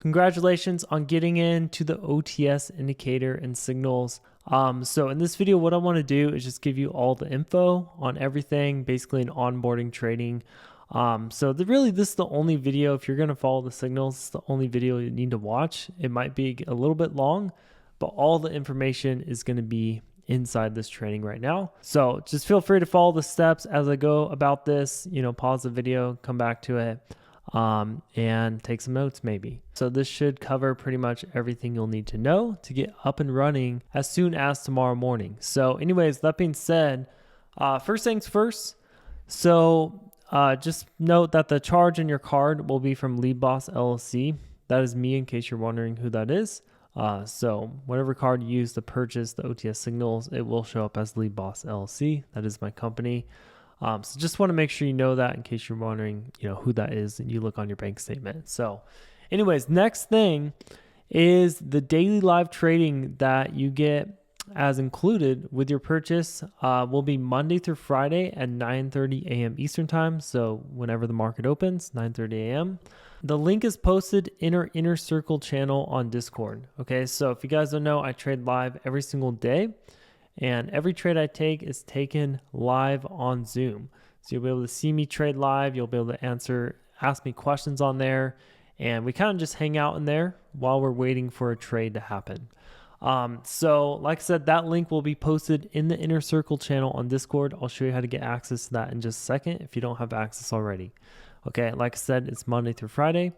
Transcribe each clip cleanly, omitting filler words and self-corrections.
Congratulations on getting into the OTS indicator and signals. So in this video, what I want to do is just give you all the info on everything, basically an onboarding training. Really this is the only video, if you're going to follow the signals, it's the only video you need to watch. It might be a little bit long, but all the information is going to be inside this training right now. So just feel free to follow the steps as I go about this, pause the video, come back to it, and take some notes maybe. So this should cover pretty much everything you'll need to know to get up and running as soon as tomorrow morning. So anyways, that being said, first things first. So just note that the charge in your card will be from Lead Boss LLC. That is me, in case you're wondering who that is. So whatever card you use to purchase the OTS signals, it will show up as Lead Boss LLC. That is my company. So just want to make sure you know that in case you're wondering, who that is and you look on your bank statement. So anyways, next thing is the daily live trading that you get as included with your purchase will be Monday through Friday at 9:30 a.m. Eastern time. So whenever the market opens, 9:30 a.m. The link is posted in our Inner Circle channel on Discord. Okay, so if you guys don't know, I trade live every single day. And every trade I take is taken live on Zoom. So you'll be able to see me trade live. You'll be able to ask me questions on there. And we kind of just hang out in there while we're waiting for a trade to happen. So like I said, that link will be posted in the Inner Circle channel on Discord. I'll show you how to get access to that in just a second if you don't have access already. Okay, like I said, it's Monday through Friday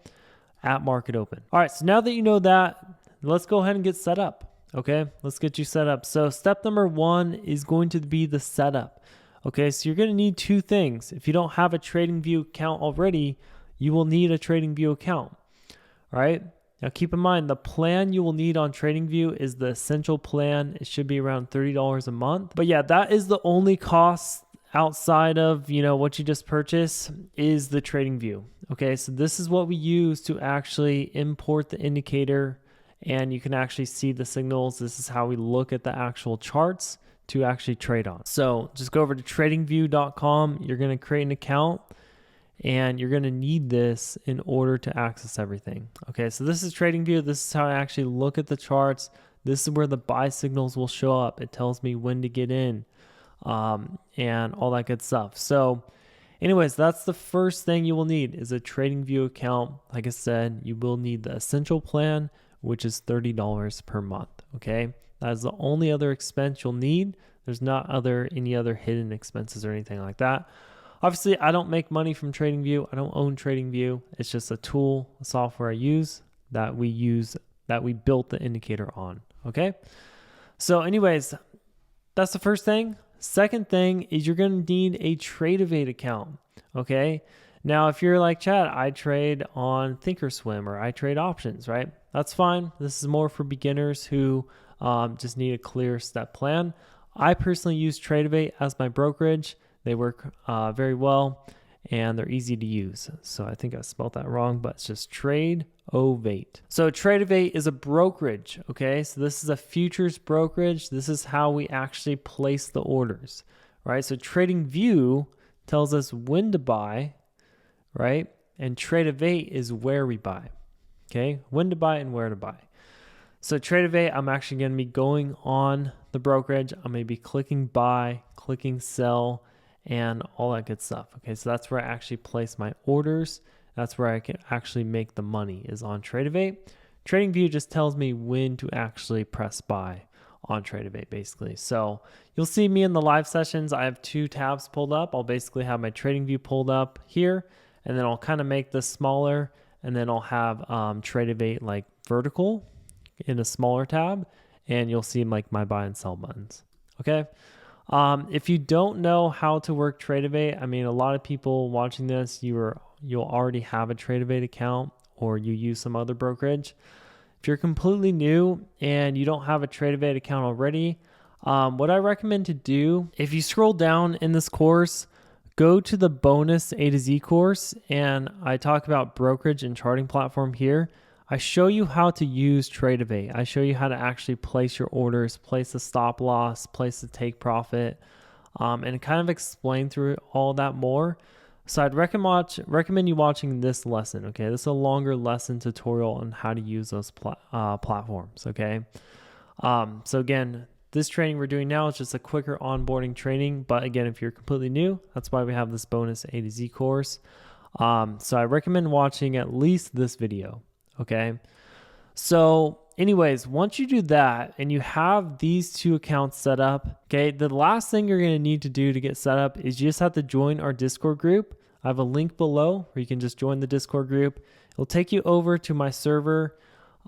at market open. All right, so now that you know that, let's go ahead and get set up. Okay, let's get you set up. So step number one is going to be the setup. Okay, so you're going to need two things. If you don't have a TradingView account already, you will need a TradingView account. All right, now keep in mind the plan you will need on TradingView is the essential plan. It should be around $30 a month. But yeah, that is the only cost outside of what you just purchased is the TradingView. Okay, so this is what we use to actually import the indicator. And you can actually see the signals. This is how we look at the actual charts to actually trade on. So just go over to tradingview.com. You're going to create an account and you're going to need this in order to access everything. Okay, so this is TradingView. This is how I actually look at the charts. This is where the buy signals will show up. It tells me when to get in and all that good stuff. So anyways, that's the first thing you will need is a TradingView account. Like I said, you will need the essential plan, which is $30 per month. Okay, that is the only other expense you'll need. There's not any other hidden expenses or anything like that. Obviously, I don't make money from TradingView. I don't own TradingView. It's just a tool, a software I use that we built the indicator on. Okay, so anyways, that's the first thing. Second thing is you're going to need a Trade-Evade account. Okay, now if you're like Chad, I trade on Thinkorswim or I trade options, right? That's fine. This is more for beginners who just need a clear step plan. I personally use Trade-Evade as my brokerage. They work very well and they're easy to use. So I think I spelled that wrong, but it's just Trade-Ovate. So Trade-Evade is a brokerage, okay? So this is a futures brokerage. This is how we actually place the orders, right? So TradingView tells us when to buy, right? And Trade-Evade is where we buy. Okay, when to buy and where to buy. So Trade-Evade, I'm actually going to be going on the brokerage. I'm going to be clicking buy, clicking sell, and all that good stuff. Okay, so that's where I actually place my orders. That's where I can actually make the money is on Trade-Evade. TradingView just tells me when to actually press buy on Trade-Evade basically. So you'll see me in the live sessions. I have two tabs pulled up. I'll basically have my TradingView pulled up here, and then I'll kind of make this smaller. And then I'll have Trade-Evade like vertical in a smaller tab, and you'll see like my buy and sell buttons. Okay. If you don't know how to work Trade-Evade, I mean, a lot of people watching this, you'll already have a Trade-Evade account or you use some other brokerage. If you're completely new and you don't have a Trade-Evade account already, what I recommend to do, if you scroll down in this course, go to the bonus A to Z course, and I talk about brokerage and charting platform here. I show you how to use Trade-Evade. I show you how to actually place your orders, place the stop loss, place the take profit, and kind of explain through all that more. So I'd recommend you watching this lesson, okay? This is a longer lesson tutorial on how to use those platforms, okay? So again, this training we're doing now is just a quicker onboarding training. But again, if you're completely new, that's why we have this bonus A to Z course. So I recommend watching at least this video, okay? So anyways, once you do that and you have these two accounts set up, okay, the last thing you're going to need to do to get set up is you just have to join our Discord group. I have a link below where you can just join the Discord group. It'll take you over to my server.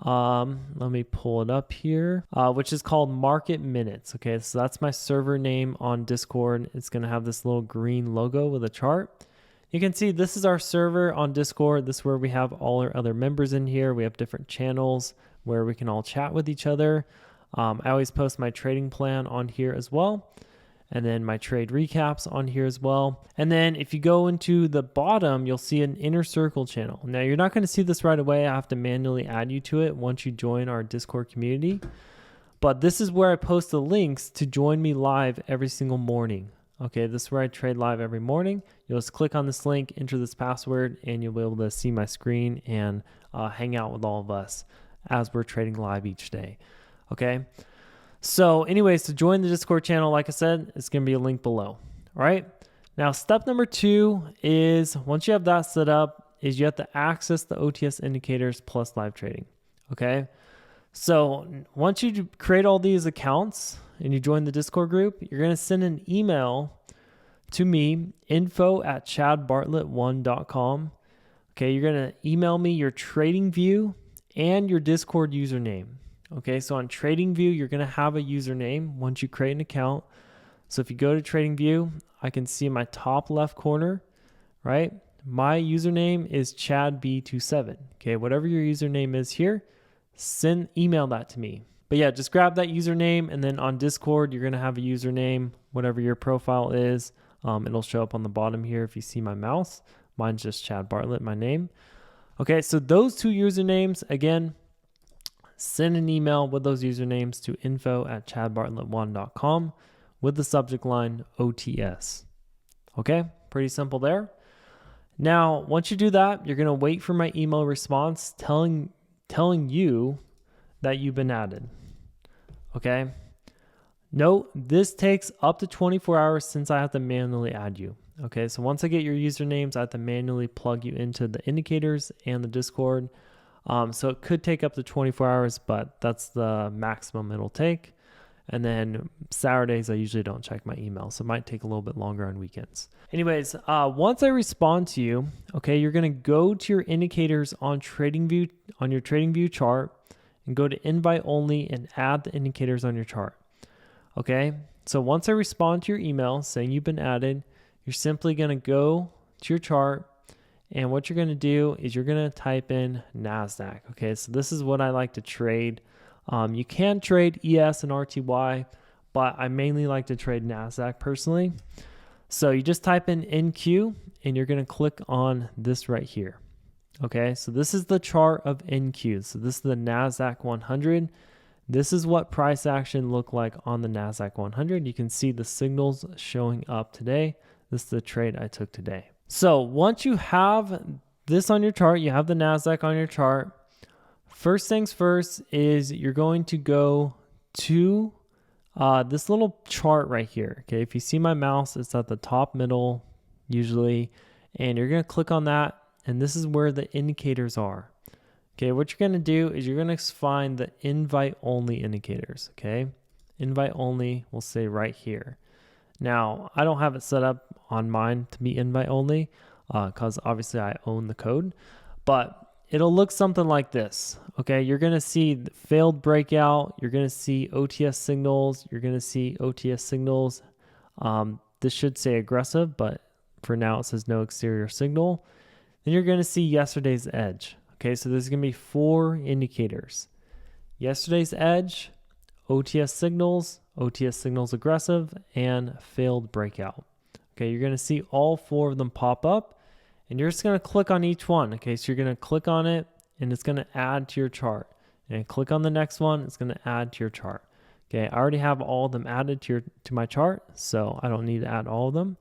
Let me pull it up here, which is called Market Minutes. Okay, so that's my server name on Discord. It's going to have this little green logo with a chart. You can see this is our server on Discord. This is where we have all our other members in here. We have different channels where we can all chat with each other. I always post my trading plan on here as well. And then my trade recaps on here as well. And then if you go into the bottom, you'll see an inner circle channel. Now you're not going to see this right away. I have to manually add you to it once you join our Discord community. But this is where I post the links to join me live every single morning. Okay, this is where I trade live every morning. You'll just click on this link, enter this password, and you'll be able to see my screen and hang out with all of us as we're trading live each day. Okay. So anyways, to join the Discord channel, like I said, it's going to be a link below. All right. Now, step number 2 is once you have that set up, is you have to access the OTS indicators plus live trading. Okay. So once you create all these accounts and you join the Discord group, you're going to send an email to me, info@chadbartlett1.com. Okay. You're going to email me your trading view and your Discord username. Okay, so on TradingView, you're going to have a username once you create an account. So if you go to TradingView, I can see in my top left corner, right? My username is ChadB27. Okay, whatever your username is here, email that to me. But yeah, just grab that username, and then on Discord, you're going to have a username, whatever your profile is. It'll show up on the bottom here if you see my mouse. Mine's just Chad Bartlett, my name. Okay, so those two usernames, again, send an email with those usernames to info@chadbartlett1.com with the subject line OTS. Okay, pretty simple there. Now, once you do that, you're going to wait for my email response telling you that you've been added. Okay. Note, this takes up to 24 hours since I have to manually add you. Okay, so once I get your usernames, I have to manually plug you into the indicators and the Discord. So it could take up to 24 hours, but that's the maximum it'll take. And then Saturdays, I usually don't check my email, so it might take a little bit longer on weekends. Anyways, once I respond to you, okay, you're going to go to your indicators on TradingView, on your TradingView chart, and go to invite only and add the indicators on your chart. Okay, so once I respond to your email saying you've been added, you're simply going to go to your chart. And what you're going to do is you're going to type in NASDAQ. Okay, so this is what I like to trade. You can trade ES and RTY, but I mainly like to trade NASDAQ personally. So you just type in NQ and you're going to click on this right here. Okay, so this is the chart of NQ. So this is the NASDAQ 100. This is what price action looked like on the NASDAQ 100. You can see the signals showing up today. This is the trade I took today. So once you have this on your chart, you have the NASDAQ on your chart, first things first is you're going to go to this little chart right here. Okay, if you see my mouse, it's at the top middle usually, and you're going to click on that, and this is where the indicators are. Okay, what you're going to do is you're going to find the invite only indicators. Okay, invite only will say right here. Now, I don't have it set up on mine to be invite only because obviously I own the code, but it'll look something like this. Okay, you're going to see the failed breakout. You're going to see OTS signals. You're going to see OTS signals. This should say aggressive, but for now it says no exterior signal. Then you're going to see yesterday's edge. Okay, so there's going to be 4 indicators. Yesterday's edge, OTS signals aggressive, and failed breakout. Okay, you're going to see all 4 of them pop up, and you're just going to click on each one. Okay, so you're going to click on it, and it's going to add to your chart. And click on the next one, it's going to add to your chart. Okay, I already have all of them added to my chart, so I don't need to add all of them.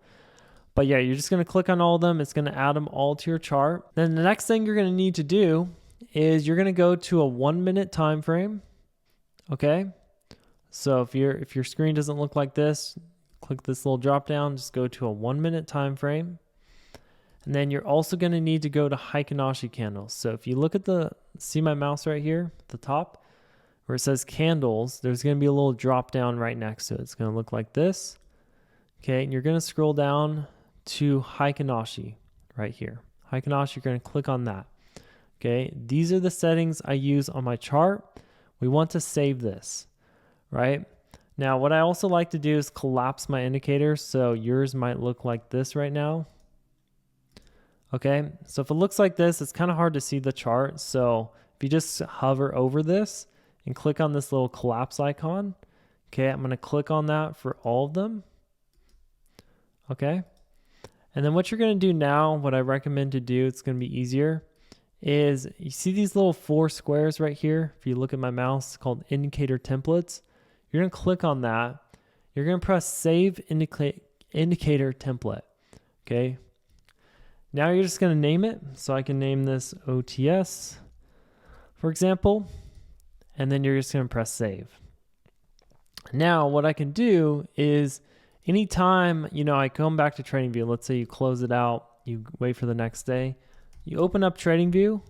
But yeah, you're just going to click on all of them. It's going to add them all to your chart. Then the next thing you're going to need to do is you're going to go to a 1 minute time frame. Okay. So if your screen doesn't look like this, click this little drop down, just go to a 1 minute time frame. And then you're also going to need to go to Heikin-Ashi candles. So if you look at see my mouse right here at the top where it says candles, there's going to be a little drop down right next to it. It's going to look like this. Okay. And you're going to scroll down to Heikin-Ashi right here. Heikin-Ashi, you're going to click on that. Okay. These are the settings I use on my chart. We want to save this, right? Now, what I also like to do is collapse my indicators. So yours might look like this right now. Okay. So if it looks like this, it's kind of hard to see the chart. So if you just hover over this and click on this little collapse icon, okay, I'm going to click on that for all of them. Okay. And then what you're going to do now, what I recommend to do, it's going to be easier, is you see these little 4 squares right here. If you look at my mouse, called indicator templates, you're going to click on that. You're going to press save indicator template. Okay. Now you're just going to name it. So I can name this OTS, for example, and then you're just going to press save. Now what I can do is anytime, I come back to TradingView, let's say you close it out, you wait for the next day, you open up TradingView,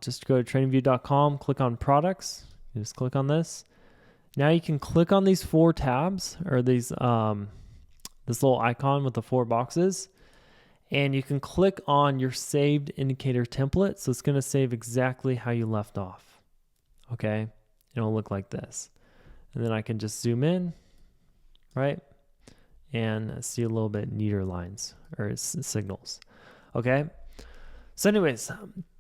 just go to tradingview.com, click on products, you just click on this. Now you can click on these 4 tabs or these, this little icon with the 4 boxes, and you can click on your saved indicator template. So it's going to save exactly how you left off. Okay. It'll look like this. And then I can just zoom in, right? And see a little bit neater lines or signals. Okay. So anyways,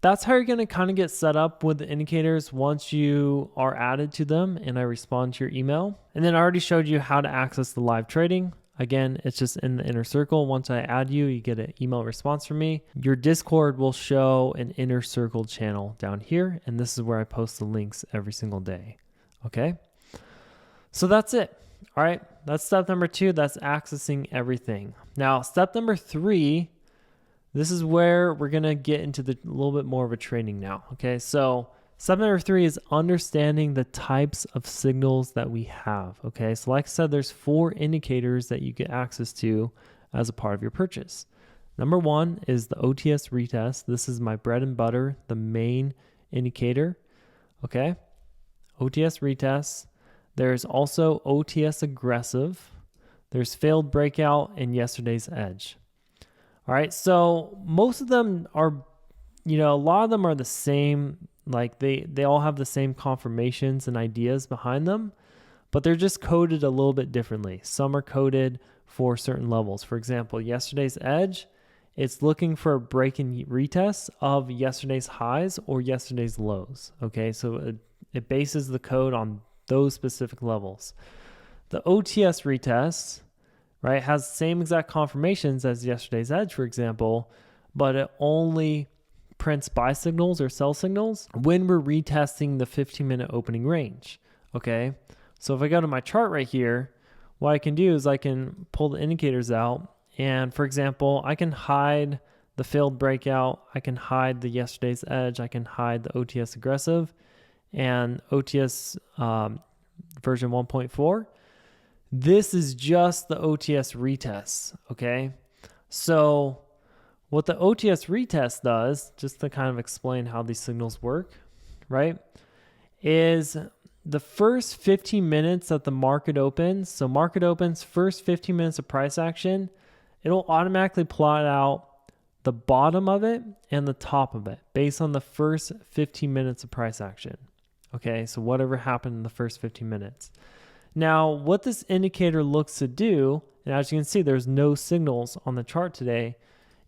that's how you're going to kind of get set up with the indicators once you are added to them and I respond to your email. And then I already showed you how to access the live trading. Again, it's just in the inner circle. Once I add you, you get an email response from me. Your Discord will show an inner circle channel down here. And this is where I post the links every single day. Okay. So that's it. All right. That's step number 2. That's accessing everything. Now, step number 3, this is where we're going to get into a little bit more of a training now. Okay. So step number 3 is understanding the types of signals that we have. Okay. So like I said, there's 4 indicators that you get access to as a part of your purchase. Number 1 is the OTS retest. This is my bread and butter, the main indicator. Okay. OTS retest. There's also OTS aggressive. There's failed breakout and yesterday's edge. All right. So most of them are, a lot of them are the same. Like they all have the same confirmations and ideas behind them, but they're just coded a little bit differently. Some are coded for certain levels. For example, yesterday's edge, it's looking for a break and retest of yesterday's highs or yesterday's lows. Okay. So it bases the code on those specific levels. The OTS retest, right, has the same exact confirmations as yesterday's edge, for example, but it only prints buy signals or sell signals when we're retesting the 15-minute opening range. Okay. So if I go to my chart right here, what I can do is I can pull the indicators out. And for example, I can hide the failed breakout. I can hide the yesterday's edge. I can hide the OTS aggressive and OTS version 1.4. This is just the OTS retest. Okay. So what the OTS retest does, just to kind of explain how these signals work, right, is the first 15 minutes that the market opens. So market opens, first 15 minutes of price action, it'll automatically plot out the bottom of it and the top of it based on the first 15 minutes of price action. Okay, so whatever happened in the first 15 minutes. Now, what this indicator looks to do, and as you can see, there's no signals on the chart today.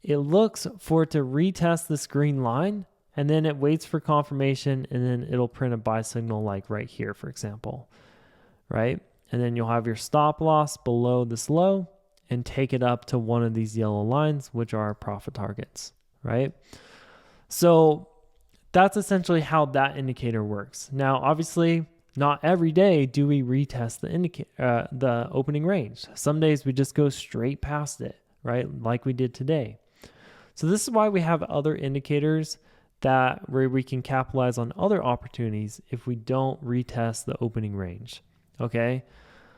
It looks for it to retest this green line, and then it waits for confirmation, and then it'll print a buy signal like right here, for example, right? And then you'll have your stop loss below this low and take it up to one of these yellow lines, which are our profit targets, right? So that's essentially how that indicator works. Now, obviously, not every day do we retest the opening range. Some days we just go straight past it, right? Like we did today. So this is why we have other indicators that where we can capitalize on other opportunities if we don't retest the opening range. Okay.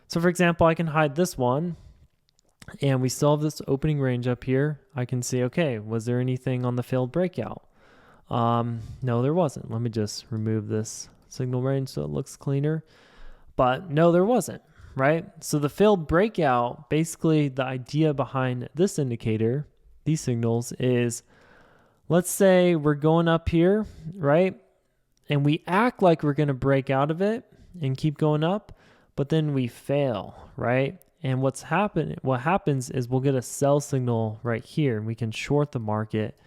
So for example, I can hide this one and we still have this opening range up here. I can see, okay, was there anything on the failed breakout? No, there wasn't. Let me just remove this signal range so it looks cleaner. But no, there wasn't, right? So the failed breakout, basically the idea behind this indicator, these signals is, let's say we're going up here, right? And we act like we're going to break out of it and keep going up, but then we fail, right? And what happens is we'll get a sell signal right here and we can short the market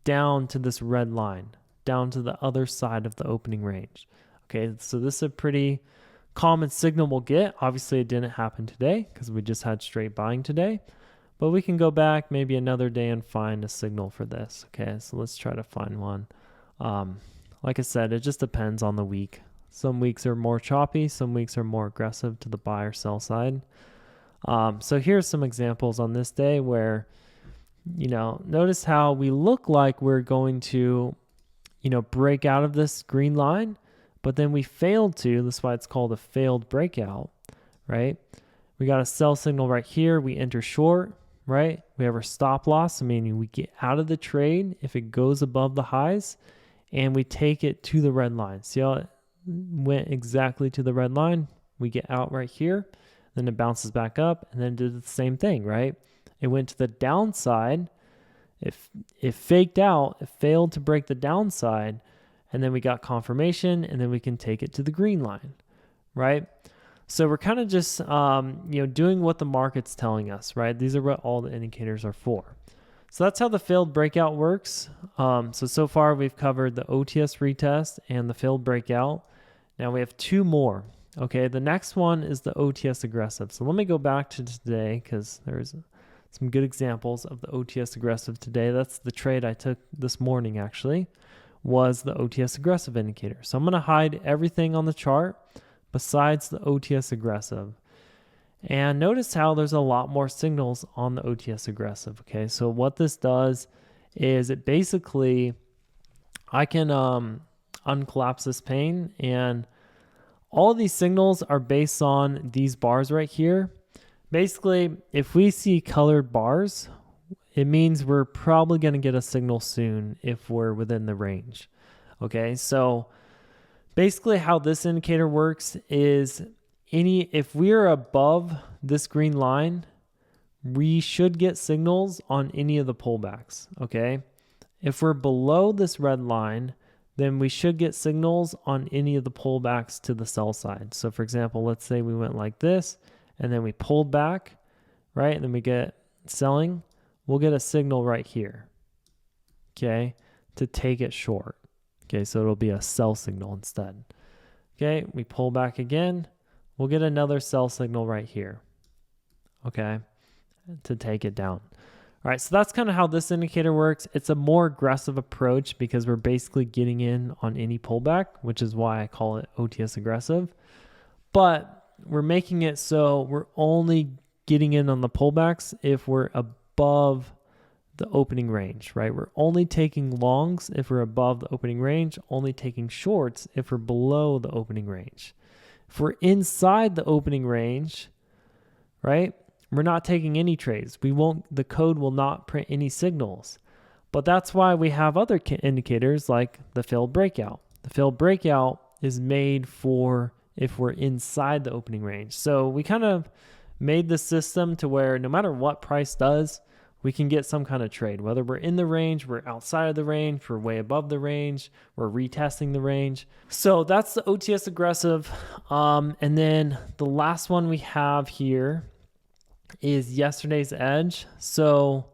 down to this red line, down to the other side of the opening range. Okay, so this is a pretty common signal we'll get. Obviously, it didn't happen today because we just had straight buying today, but we can go back maybe another day and find a signal for this. Okay, so let's try to find one. Like I said, it just depends on the week. Some weeks are more choppy, some weeks are more aggressive to the buy or sell side. So here's some examples on this day where, notice how we look like we're going to, break out of this green line, but then we failed to. That's why it's called a failed breakout, right? We got a sell signal right here. We enter short, right? We have our stop loss, meaning we get out of the trade if it goes above the highs, and we take it to the red line. See how it went exactly to the red line? We get out right here, then it bounces back up, and then did the same thing, right? It went to the downside. It faked out. It failed to break the downside, and then we got confirmation, and then we can take it to the green line, right? So we're kind of just doing what the market's telling us, right? These are what all the indicators are for. So that's how the failed breakout works. So far we've covered the OTS retest and the failed breakout. Now we have two more. Okay, the next one is the OTS aggressive. So let me go back to today because there's some good examples of the OTS aggressive today. That's the trade I took this morning actually, was the OTS aggressive indicator. So I'm going to hide everything on the chart besides the OTS aggressive. And notice how there's a lot more signals on the OTS aggressive. Okay, so what this does is it basically, I can uncollapse this pane, and all of these signals are based on these bars right here. Basically, if we see colored bars, it means we're probably going to get a signal soon if we're within the range. Okay, so basically how this indicator works is if we're above this green line, we should get signals on any of the pullbacks. Okay, if we're below this red line, then we should get signals on any of the pullbacks to the sell side. So for example, let's say we went like this and then we pulled back, right? And then we get selling, we'll get a signal right here, okay, to take it short. Okay, so it'll be a sell signal instead. Okay, we pull back again, we'll get another sell signal right here, okay, to take it down. All right, so that's kind of how this indicator works. It's a more aggressive approach because we're basically getting in on any pullback, which is why I call it OTS aggressive. But we're making it so we're only getting in on the pullbacks if we're above the opening range, right? We're only taking longs if we're above the opening range, only taking shorts if we're below the opening range. If we're inside the opening range, right, we're not taking any trades. The code will not print any signals. But that's why we have other indicators like the failed breakout. The failed breakout is made for if we're inside the opening range. So we kind of made the system to where no matter what price does, we can get some kind of trade. Whether we're in the range, we're outside of the range, we're way above the range, we're retesting the range. So that's the OTS aggressive. And then the last one we have here is yesterday's edge. So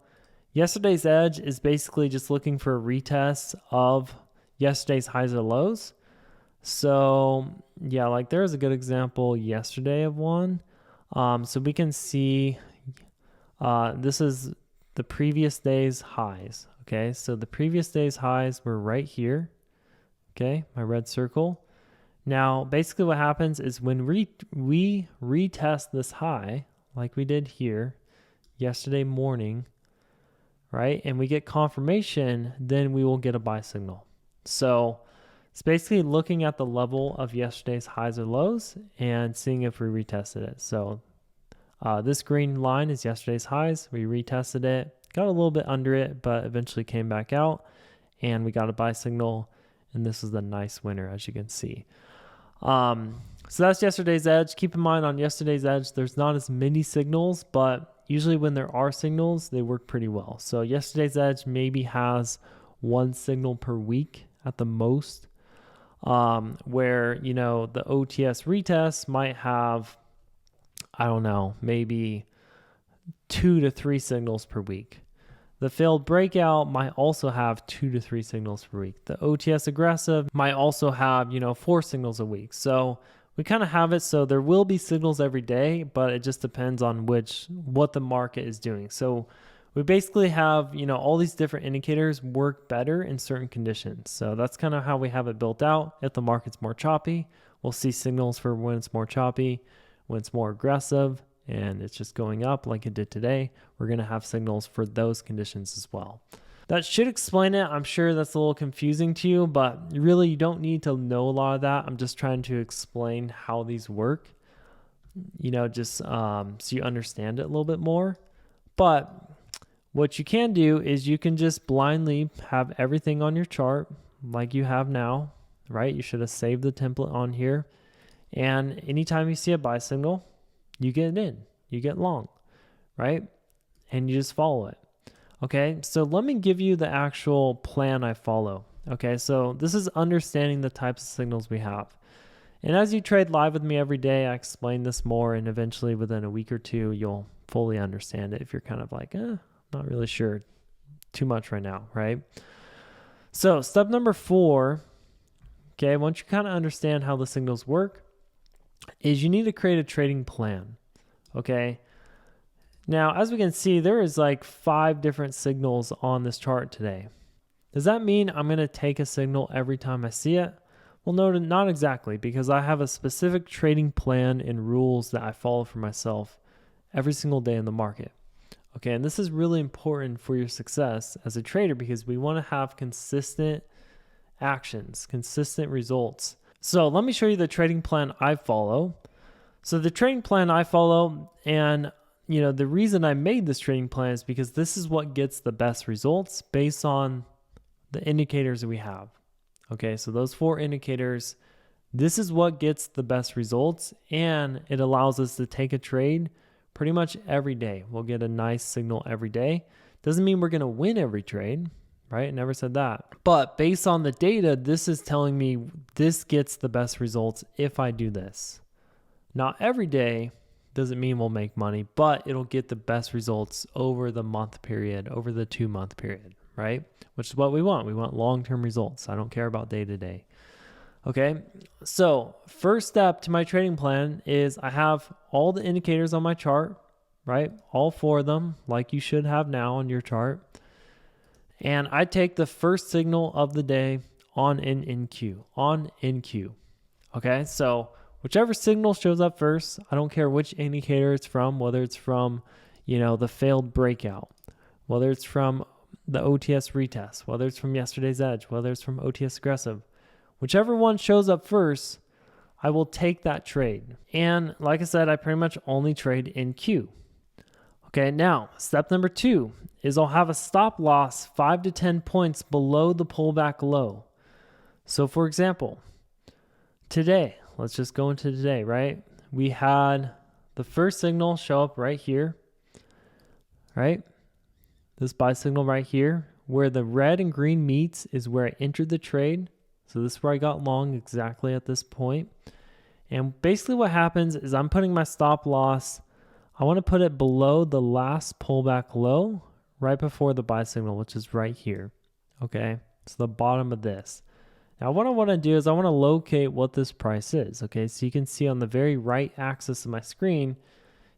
yesterday's edge is basically just looking for a retest of yesterday's highs or lows. So yeah, like there's a good example yesterday of one. So we can see this is the previous day's highs. Okay, so the previous day's highs were right here. Okay, my red circle. Now basically what happens is when we retest this high, like we did here yesterday morning, right, and we get confirmation, then we will get a buy signal. So it's basically looking at the level of yesterday's highs or lows and seeing if we retested it. So this green line is yesterday's highs. We retested it, got a little bit under it, but eventually came back out and we got a buy signal. And this is the nice winner, as you can see. So that's yesterday's edge. Keep in mind on yesterday's edge, there's not as many signals, but usually when there are signals, they work pretty well. So yesterday's edge maybe has one signal per week at the most, where, you know, the OTS retest might have, I don't know, maybe 2 to 3 signals per week. The failed breakout might also have 2 to 3 signals per week. The OTS aggressive might also have, 4 signals a week. So we kind of have it. So there will be signals every day, but it just depends on what the market is doing. So we basically have, all these different indicators work better in certain conditions. So that's kind of how we have it built out. If the market's more choppy, we'll see signals for when it's more choppy, when it's more aggressive, and it's just going up like it did today, we're going to have signals for those conditions as well. That should explain it. I'm sure that's a little confusing to you, but really you don't need to know a lot of that. I'm just trying to explain how these work, just so you understand it a little bit more. But what you can do is you can just blindly have everything on your chart like you have now, right? You should have saved the template on here. And anytime you see a buy signal, you get in, you get long, right? And you just follow it. Okay, so let me give you the actual plan I follow. Okay, so this is understanding the types of signals we have. And as you trade live with me every day, I explain this more, and eventually within a week or two, you'll fully understand it if you're kind of like, not really sure too much right now, right? So step number 4, okay, once you kind of understand how the signals work, is you need to create a trading plan, okay? Now, as we can see, there is like 5 different signals on this chart today. Does that mean I'm going to take a signal every time I see it? Well, no, not exactly, because I have a specific trading plan and rules that I follow for myself every single day in the market. Okay, and this is really important for your success as a trader because we want to have consistent actions, consistent results. So let me show you the trading plan I follow. So the trading plan I follow, and the reason I made this trading plan is because this is what gets the best results based on the indicators that we have. Okay, so those 4 indicators, this is what gets the best results, and it allows us to take a trade pretty much every day. We'll get a nice signal every day. Doesn't mean we're going to win every trade, right? Never said that. But based on the data, this is telling me this gets the best results if I do this. Not every day doesn't mean we'll make money, but it'll get the best results over the month period, over the 2-month period, right? Which is what we want. We want long-term results. I don't care about day to day. Okay, so first step to my trading plan is I have all the indicators on my chart, right? All 4 of them, like you should have now on your chart. And I take the first signal of the day on an NQ. Okay, so whichever signal shows up first, I don't care which indicator it's from, whether it's from, the failed breakout, whether it's from the OTS retest, whether it's from yesterday's edge, whether it's from OTS aggressive. Whichever one shows up first, I will take that trade. And like I said, I pretty much only trade in Q. Okay, now step number 2 is I'll have a stop loss 5 to 10 points below the pullback low. So for example, today, let's just go into today, right? We had the first signal show up right here, right? This buy signal right here, where the red and green meets is where I entered the trade. So this is where I got long exactly at this point. And basically what happens is I'm putting my stop loss, I want to put it below the last pullback low right before the buy signal, which is right here. Okay, so the bottom of this. Now what I want to do is I want to locate what this price is. Okay, so you can see on the very right axis of my screen,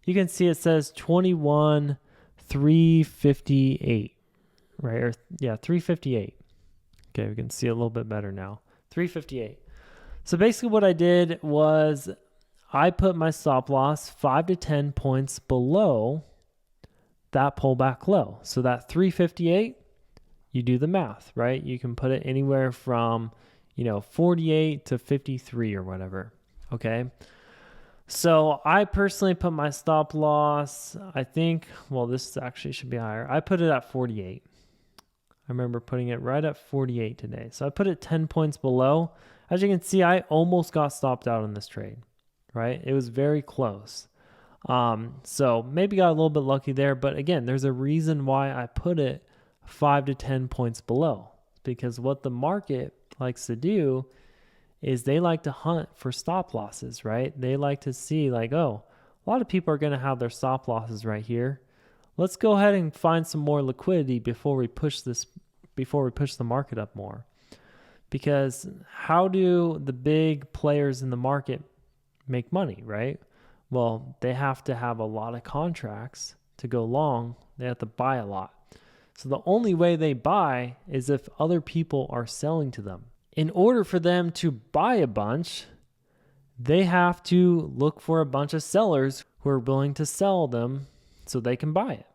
you can see it says 21,358, right? Or yeah, 358. Okay, we can see it a little bit better now. 358. So basically what I did was I put my stop loss 5 to 10 points below that pullback low. So that 358, you do the math, right? You can put it anywhere from, 48 to 53 or whatever, okay? So I personally put my stop loss, I think, well, this actually should be higher. I put it at 48. I remember putting it right at 48 today. So I put it 10 points below. As you can see, I almost got stopped out in this trade, right? It was very close. So maybe got a little bit lucky there, but again, there's a reason why I put it 5 to 10 points below, because what the market likes to do is they like to hunt for stop losses, right? They like to see like, oh, a lot of people are going to have their stop losses right here. Let's go ahead and find some more liquidity before we push the market up more. Because how do the big players in the market make money, right? Well, they have to have a lot of contracts to go long. They have to buy a lot. So the only way they buy is if other people are selling to them. In order for them to buy a bunch, they have to look for a bunch of sellers who are willing to sell them so they can buy it,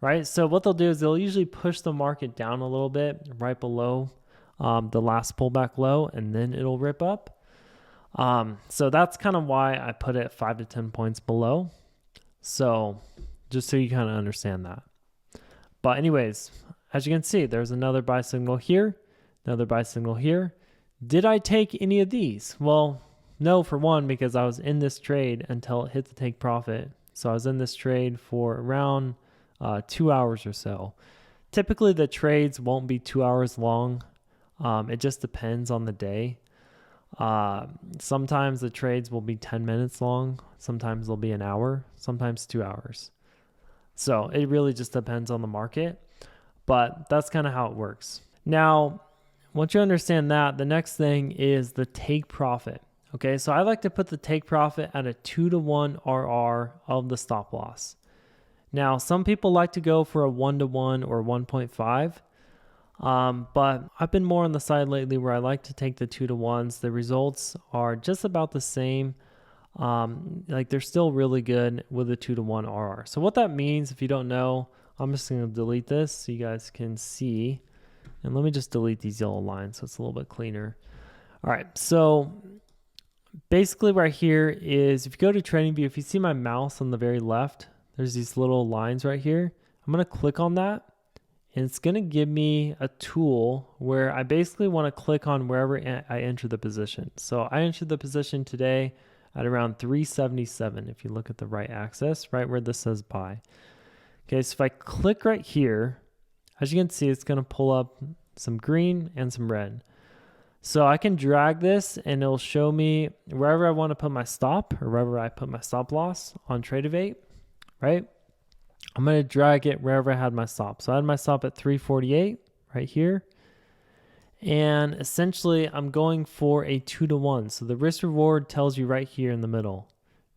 right? So what they'll do is they'll usually push the market down a little bit right below the last pullback low, and then it'll rip up. So that's kind of why I put it 5 to 10 points below. So just so you kind of understand that. But anyways, as you can see, there's another buy signal here, another buy signal here. Did I take any of these? Well, no, for one, because I was in this trade until it hit the take profit. So I was in this trade for around 2 hours or so. Typically, the trades won't be 2 hours long. It just depends on the day. Sometimes the trades will be 10 minutes long. Sometimes they'll be an hour, sometimes 2 hours. So it really just depends on the market, but that's kind of how it works. Now, once you understand that, the next thing is the take profit. Okay, so I like to put the take profit at a 2-to-1 RR of the stop loss. Now, some people like to go for a 1-to-1 or 1.5. But I've been more on the side lately where I like to take the 2-to-1s. The results are just about the same. Like they're still really good with a 2-to-1 RR. So what that means, if you don't know, I'm just going to delete this so you guys can see. And let me just delete these yellow lines so it's a little bit cleaner. All right. So basically right here is if you go to TradingView, if you see my mouse on the very left, there's these little lines right here. I'm going to click on that. And it's going to give me a tool where I basically want to click on wherever I enter the position. So I entered the position today at around 377. If you look at the right axis, right where this says buy. Okay, so if I click right here, as you can see, it's going to pull up some green and some red. So I can drag this and it'll show me wherever I want to put my stop or wherever I put my stop loss on Trade right? I'm going to drag it wherever I had my stop. So I had my stop at 348 right here. And essentially, I'm going for a 2-to-1. So the risk reward tells you right here in the middle,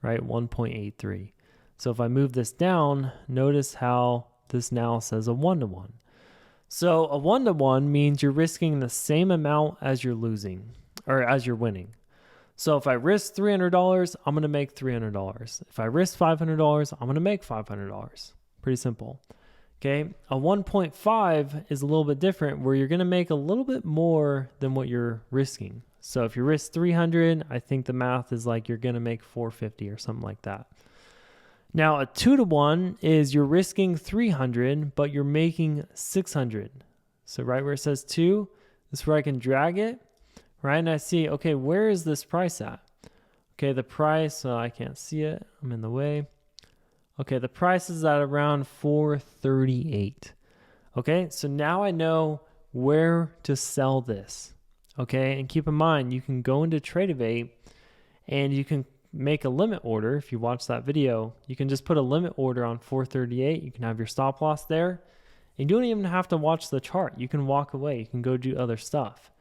right? 1.83. So if I move this down, notice how this now says a 1-to-1. So a 1-to-1 means you're risking the same amount as you're losing or as you're winning. So if I risk $300, I'm going to make $300. If I risk $500, I'm going to make $500. Pretty simple. Okay. A 1.5 is a little bit different where you're going to make a little bit more than what you're risking. So if you risk 300, I think the math is like you're going to make 450 or something like that. Now a 2-to-1 is you're risking 300, but you're making 600. So right where it says 2, this is where I can drag it, right? And I see, okay, where is this price at? Okay, the price, I can't see it. I'm in the way. Okay, the price is at around 438. Okay, so now I know where to sell this. Okay, and keep in mind, you can go into Trade and you can make a limit order. If you watch that video, you can just put a limit order on 438. You can have your stop loss there. And you don't even have to watch the chart. You can walk away. You can go do other stuff,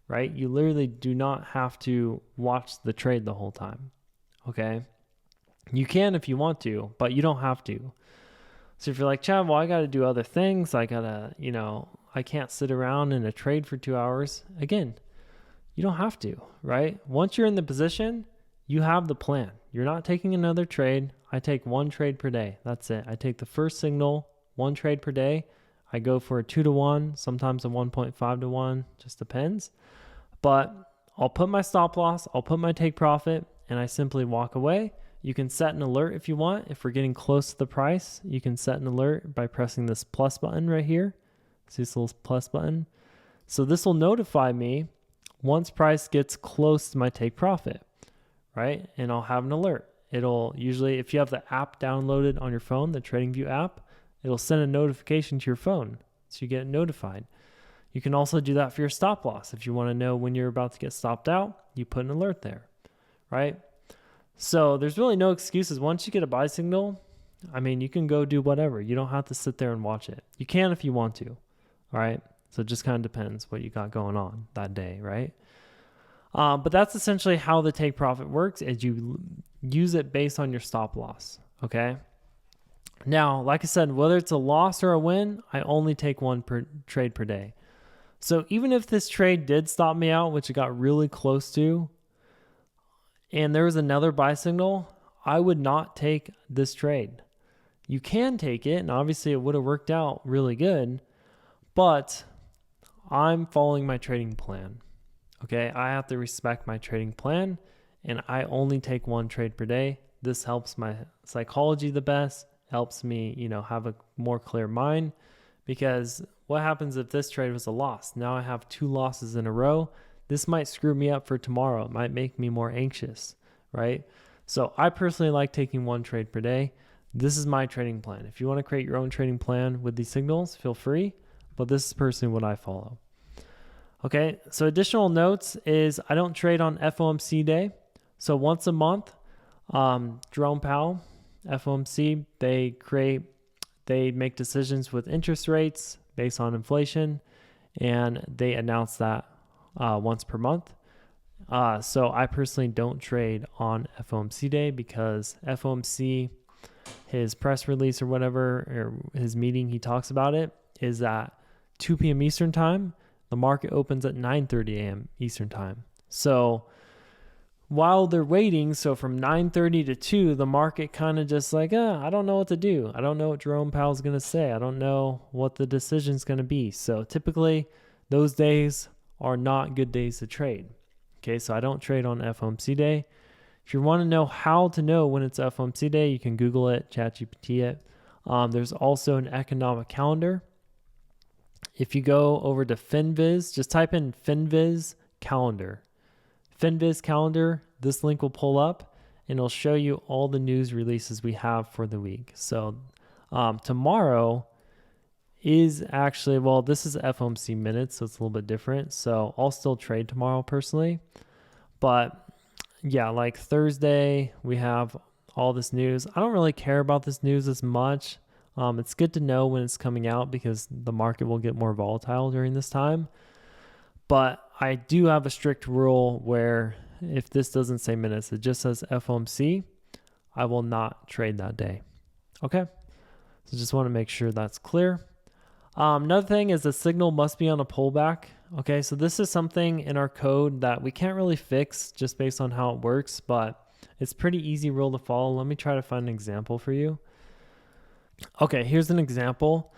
right? You literally do not have to watch the trade the whole time. Okay. You can if you want to, but you don't have to. So if you're like, Chad, well, I got to do other things. I got to, I can't sit around in a trade for 2 hours. Again, you don't have to, right? Once you're in the position, you have the plan. You're not taking another trade. I take one trade per day. That's it. I take the first signal one trade per day. I go for a 2-to-1, sometimes a 1.5-to-1, just depends. But I'll put my stop loss, I'll put my take profit, and I simply walk away. You can set an alert if you want. If we're getting close to the price, you can set an alert by pressing this plus button right here. See this little plus button? So this will notify me once price gets close to my take profit, right? And I'll have an alert. It'll usually, if you have the app downloaded on your phone, the TradingView app, it'll send a notification to your phone so you get notified. You can also do that for your stop loss. If you want to know when you're about to get stopped out, you put an alert there, right? So there's really no excuses. Once you get a buy signal, I mean, you can go do whatever. You don't have to sit there and watch it. You can if you want to, all right? So it just kind of depends what you got going on that day, right? But that's essentially how the take profit works, is you use it based on your stop loss, okay? Now, like I said, whether it's a loss or a win, I only take one trade per day. So even if this trade did stop me out, which it got really close to, and there was another buy signal, I would not take this trade. You can take it, and obviously it would have worked out really good, but I'm following my trading plan. Okay, I have to respect my trading plan, and I only take one trade per day. This helps my psychology the best, helps me, have a more clear mind, because what happens if this trade was a loss? Now I have 2 losses in a row. This might screw me up for tomorrow. It might make me more anxious, right? So I personally like taking one trade per day. This is my trading plan. If you want to create your own trading plan with these signals, feel free, but this is personally what I follow. Okay, so additional notes is I don't trade on FOMC day. So once a month, Jerome Powell, FOMC, they make decisions with interest rates based on inflation, and they announce that once per month. So I personally don't trade on FOMC day, because FOMC, his press release or whatever, or his meeting, he talks about it, is at 2 p.m. Eastern time. The market opens at 9:30 a.m. Eastern time. So while they're waiting, so from 9:30 to 2, the market kind of just like, I don't know what to do. I don't know what Jerome Powell's going to say. I don't know what the decision's going to be. So typically those days are not good days to trade. Okay, so I don't trade on FOMC day. If you want to know how to know when it's FOMC day, you can Google it, ChatGPT it. There's also an economic calendar. If you go over to FinViz, just type in FinViz calendar. FinViz calendar, this link will pull up, and it'll show you all the news releases we have for the week. So tomorrow is actually, this is FOMC minutes, so it's a little bit different. So I'll still trade tomorrow personally. But yeah, like Thursday, we have all this news. I don't really care about this news as much. It's good to know when it's coming out, because the market will get more volatile during this time. But I do have a strict rule where if this doesn't say minutes, it just says FOMC, I will not trade that day. Okay? So just want to make sure that's clear. Another thing is the signal must be on a pullback. Okay, so this is something in our code that we can't really fix just based on how it works, but it's pretty easy rule to follow. Let me try to find an example for you. Okay, here's an example.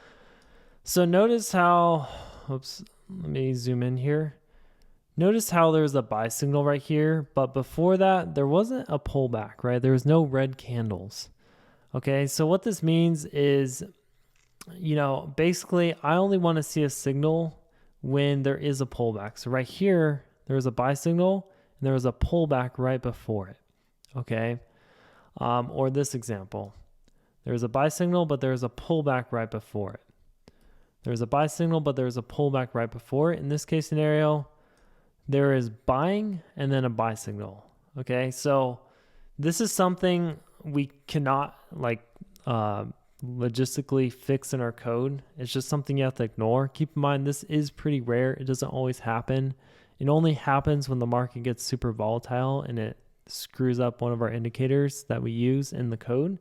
So notice how, let me zoom in here. Notice how there's a buy signal right here, but before that, there wasn't a pullback, right? There was no red candles. Okay, so what this means is, basically I only want to see a signal when there is a pullback. So right here, there was a buy signal and there was a pullback right before it. Okay, or this example. There's a buy signal, but there's a pullback right before it. There's a buy signal, but there's a pullback right before it. In this case scenario, there is buying and then a buy signal. Okay, so this is something we cannot logistically fix in our code. It's just something you have to ignore. Keep in mind, this is pretty rare. It doesn't always happen. It only happens when the market gets super volatile and it screws up one of our indicators that we use in the code.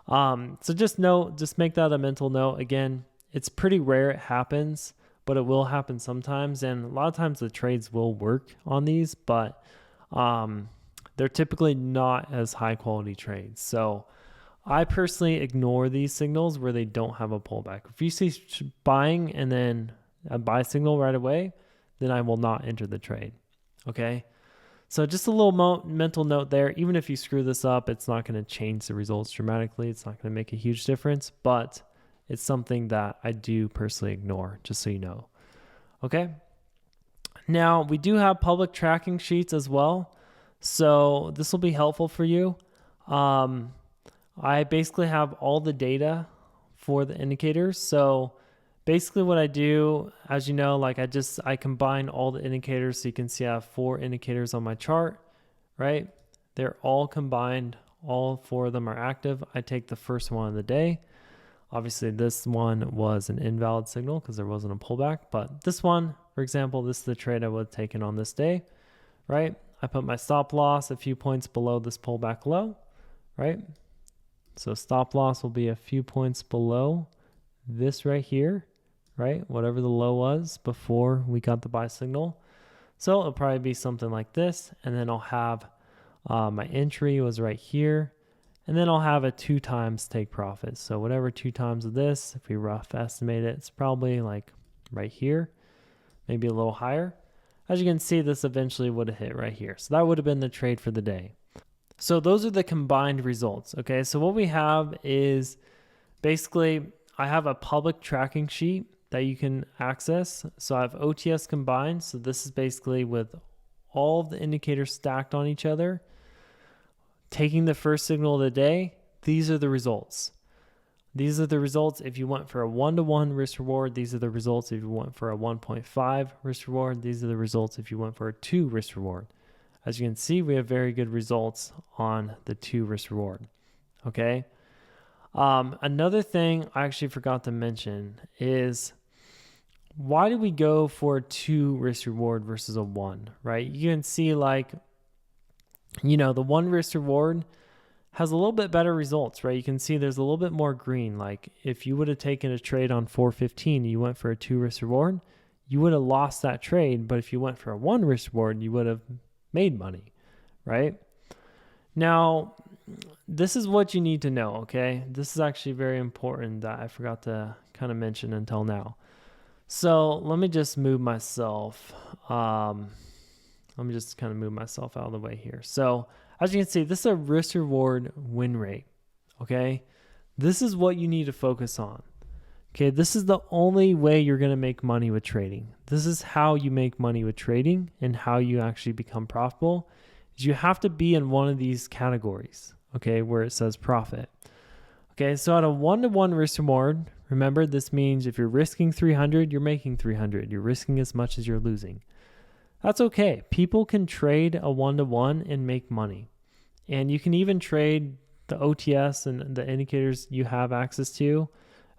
So just make that a mental note. Again, it's pretty rare it happens, but it will happen sometimes. And a lot of times the trades will work on these, but they're typically not as high quality trades. So I personally ignore these signals where they don't have a pullback. If you see buying and then a buy signal right away, then I will not enter the trade. Okay. So just a little mental note there. Even if you screw this up, it's not going to change the results dramatically. It's not going to make a huge difference, but it's something that I do personally ignore, just so you know. Okay. Now, we do have public tracking sheets as well. So this will be helpful for you. I basically have all the data for the indicators. So basically what I do, as you know, like I combine all the indicators, so you can see I have 4 indicators on my chart, right? They're all combined. All 4 of them are active. I take the first one of the day. Obviously this one was an invalid signal because there wasn't a pullback, but this one, for example, this is the trade I would have taken on this day, right? I put my stop loss a few points below this pullback low, right? So stop loss will be a few points below this right here, right? Whatever the low was before we got the buy signal. So it'll probably be something like this. And then I'll have my entry was right here. And then I'll have a 2 times take profit. So whatever 2 times of this, if we rough estimate it, it's probably like right here, maybe a little higher. As you can see, this eventually would have hit right here. So that would have been the trade for the day. So those are the combined results. Okay, so what we have is basically I have a public tracking sheet that you can access. So I have OTS combined. So this is basically with all of the indicators stacked on each other. Taking the first signal of the day, these are the results. These are the results if you went for a 1-to-1 risk reward. These are the results if you went for a 1.5 risk reward. These are the results if you went for a 2 risk reward. As you can see, we have very good results on the 2 risk reward. Okay. Another thing I actually forgot to mention is why do we go for a 2 risk reward versus a 1, right? You can see like, the 1 risk reward has a little bit better results, right? You can see there's a little bit more green. Like if you would have taken a trade on 4.15 and you went for a 2 risk reward, you would have lost that trade. But if you went for a 1 risk reward, you would have made money, right? Now, this is what you need to know, okay? This is actually very important that I forgot to kind of mention until now. So let me just move myself. Let me just kind of move myself out of the way here. So as you can see, this is a risk reward win rate, okay? This is what you need to focus on. Okay, this is the only way you're going to make money with trading. This is how you make money with trading and how you actually become profitable. Is you have to be in one of these categories, okay, where it says profit. Okay, so at a 1-to-1 risk reward, remember this means if you're risking 300, you're making 300. You're risking as much as you're losing. That's okay. People can trade a 1-to-1 and make money. And you can even trade the OTS and the indicators you have access to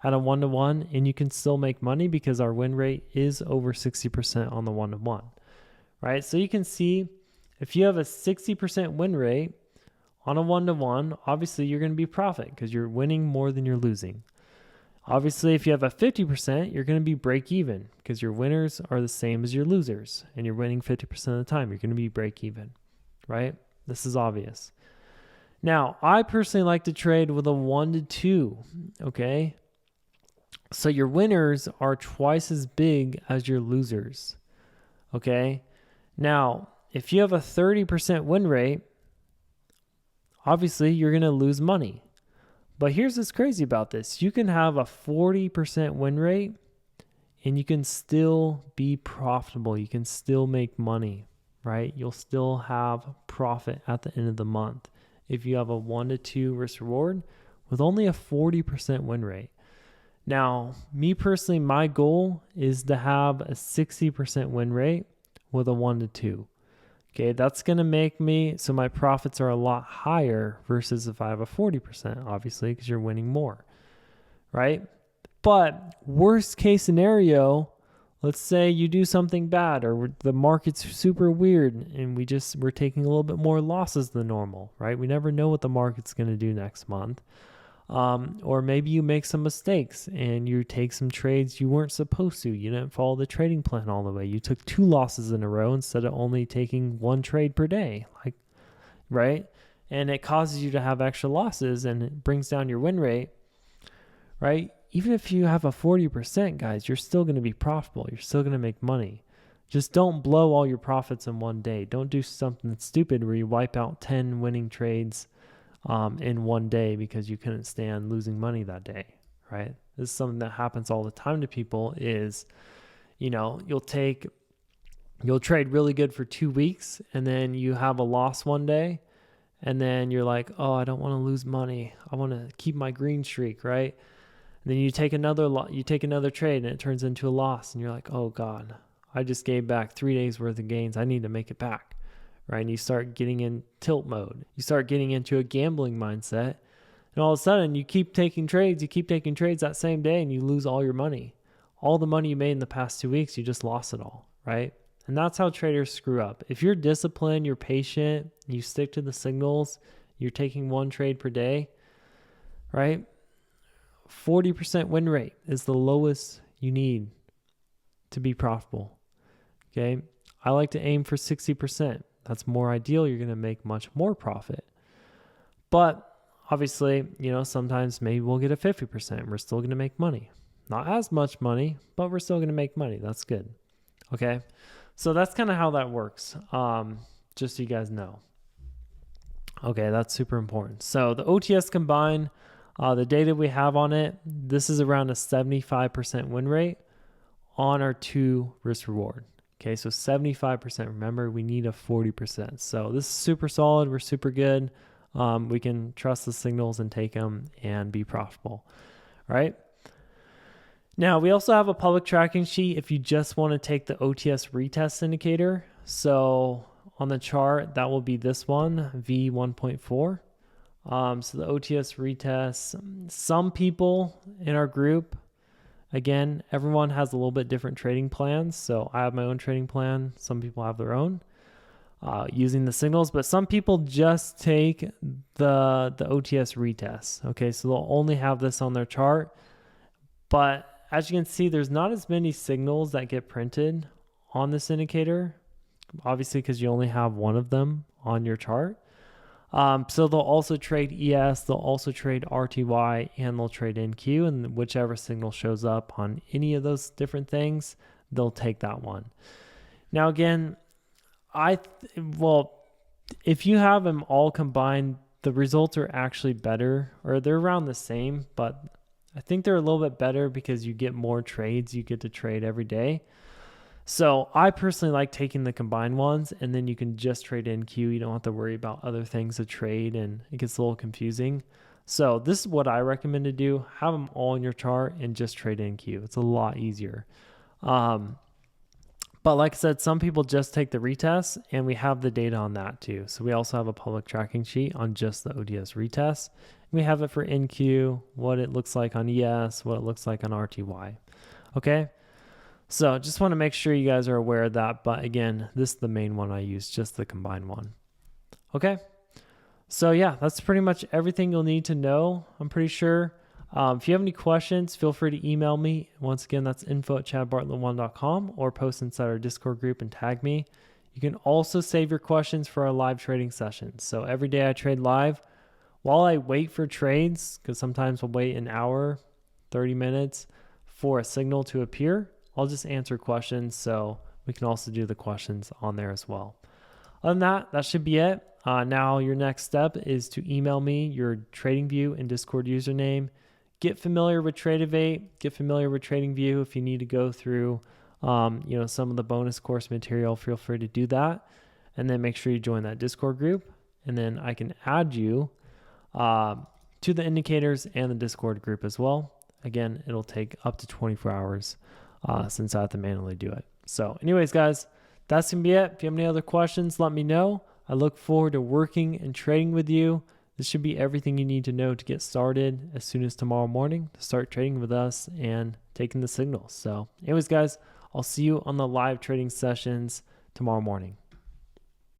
at a 1-to-1, and you can still make money because our win rate is over 60% on the 1-to-1, right? So you can see if you have a 60% win rate on a 1-to-1, obviously you're going to be profit because you're winning more than you're losing. Obviously, if you have a 50%, you're going to be break even because your winners are the same as your losers and you're winning 50% of the time. You're going to be break even, right? This is obvious. Now, I personally like to trade with a 1-to-2, okay? So your winners are twice as big as your losers, okay? Now, if you have a 30% win rate, obviously you're going to lose money. But here's what's crazy about this. You can have a 40% win rate and you can still be profitable. You can still make money, right? You'll still have profit at the end of the month if you have a 1-to-2 risk reward with only a 40% win rate. Now, me personally, my goal is to have a 60% win rate with a 1-to-2. Okay, that's going to make me, so my profits are a lot higher versus if I have a 40%, obviously, because you're winning more, right? But worst case scenario, let's say you do something bad or the market's super weird and we're taking a little bit more losses than normal, right? We never know what the market's going to do next month. Or maybe you make some mistakes and you take some trades you weren't supposed to. You didn't follow the trading plan all the way. You took 2 losses in a row instead of only taking 1 trade per day, right? and it causes you to have extra losses and it brings down your win rate, right? Even if you have a 40%, guys, you're still going to be profitable. You're still going to make money. Just don't blow all your profits in one day. Don't do something stupid where you wipe out 10 winning trades in one day because you couldn't stand losing money that day, right? This is something that happens all the time to people is, you'll trade really good for 2 weeks and then you have a loss one day and then you're like, oh, I don't want to lose money. I want to keep my green streak, right? And then you take another trade and it turns into a loss and you're like, oh God, I just gave back 3 days worth of gains. I need to make it back, right? And you start getting in tilt mode. You start getting into a gambling mindset. And all of a sudden you keep taking trades that same day and you lose all your money. All the money you made in the past 2 weeks, you just lost it all, right? And that's how traders screw up. If you're disciplined, you're patient, you stick to the signals, you're taking one trade per day, right? 40% win rate is the lowest you need to be profitable. Okay. I like to aim for 60%. That's more ideal. You're going to make much more profit. But obviously, sometimes maybe we'll get a 50% and we're still going to make money. Not as much money, but we're still going to make money. That's good. Okay. So that's kind of how that works. Just so you guys know. Okay. That's super important. So the OTS combined, the data we have on it, this is around a 75% win rate on our 2 risk reward. Okay, so 75%. Remember, we need a 40%. So this is super solid. We're super good. We can trust the signals and take them and be profitable. All right. Now, we also have a public tracking sheet if you just want to take the OTS retest indicator. So on the chart, that will be this one, V1.4. So the OTS retest, some people in our group, again, everyone has a little bit different trading plans. So I have my own trading plan. Some people have their own using the signals, but some people just take the OTS retest. Okay, so they'll only have this on their chart. But as you can see, there's not as many signals that get printed on this indicator, obviously because you only have one of them on your chart. So they'll also trade ES, they'll also trade RTY, and they'll trade NQ, and whichever signal shows up on any of those different things, they'll take that one. Now again, if you have them all combined, the results are actually better, or they're around the same, but I think they're a little bit better because you get more trades, you get to trade every day. So I personally like taking the combined ones, and then you can just trade NQ. You don't have to worry about other things to trade, and it gets a little confusing. So this is what I recommend to do. Have them all in your chart and just trade NQ. It's a lot easier. But like I said, some people just take the retest, and we have the data on that too. So we also have a public tracking sheet on just the ODS retest. We have it for NQ, what it looks like on ES, what it looks like on RTY. Okay. So just want to make sure you guys are aware of that. But again, this is the main one I use, just the combined one. Okay. So yeah, that's pretty much everything you'll need to know, I'm pretty sure. If you have any questions, feel free to email me. Once again, that's info@chadbartlett1.com, or post inside our Discord group and tag me. You can also save your questions for our live trading sessions. So every day I trade live. While I wait for trades, because sometimes we'll wait an hour, 30 minutes for a signal to appear, I'll just answer questions, so we can also do the questions on there as well. Other than that should be it. Now your next step is to email me your TradingView and Discord username. Get familiar with Tradeovate, get familiar with TradingView. If you need to go through some of the bonus course material, feel free to do that. And then make sure you join that Discord group, and then I can add you to the indicators and the Discord group as well. Again, it'll take up to 24 hours since I have to manually do it. So anyways, guys, that's going to be it. If you have any other questions, let me know. I look forward to working and trading with you. This should be everything you need to know to get started as soon as tomorrow morning to start trading with us and taking the signals. So anyways, guys, I'll see you on the live trading sessions tomorrow morning.